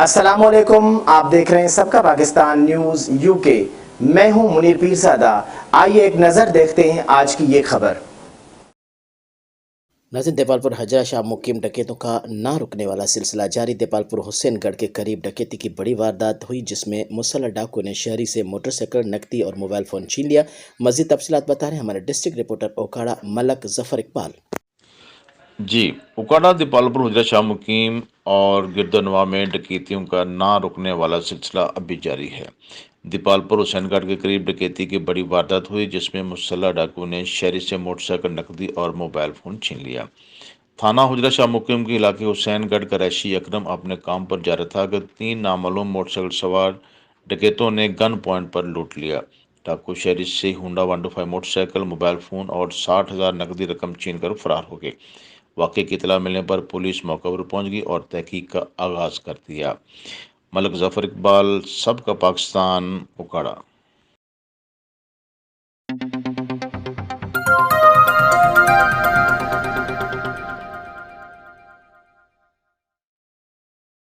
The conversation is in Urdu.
السلام علیکم، آپ دیکھ رہے ہیں سب کا پاکستان نیوز یو کے۔ میں ہوں منیر پیرزادہ۔ آئیے ایک نظر دیکھتے ہیں آج کی یہ خبر۔ ناظرین، دیپالپور حجرہ شاہ مقیم ڈکیتوں کا نہ رکنے والا سلسلہ جاری۔ دیپالپور حسین گڑھ کے قریب ڈکیتی کی بڑی واردات ہوئی، جس میں مسلح ڈاکو نے شہری سے موٹر سائیکل، نقدی اور موبائل فون چھین لیا۔ مزید تفصیلات بتا رہے ہیں ہمارے ڈسٹرکٹ رپورٹر اوکھاڑا ملک ظفر اقبال۔ جی، اوکاڑا دیپالپور حجرہ شاہ مقیم اور گردنواں میں ڈکیتیوں کا نہ رکنے والا سلسلہ اب بھی جاری ہے۔ دیپالپور حسین گڑھ کے قریب ڈکیتی کی بڑی واردات ہوئی، جس میں مسلح ڈاکو نے شہری سے موٹر سائیکل، نقدی اور موبائل فون چھین لیا۔ تھانہ حجرہ شاہ مقیم کے علاقے حسین گڑھ کا رہائشی اکرم اپنے کام پر جا رہا تھا کہ 3 نامعلوم موٹر سائیکل سوار ڈکیتوں نے گن پوائنٹ پر لوٹ لیا۔ ڈاکو شہری سے Honda 125 motor cycle, mobile phone اور 60,000 نقدی رقم چھین کر فرار ہو گئے۔ واقعے کی اطلاع ملنے پر پولیس موقع پر پہنچ گئی اور تحقیق کا آغاز کر دیا۔ ملک ظفر اقبال، سب کا پاکستان، اوکاڑا۔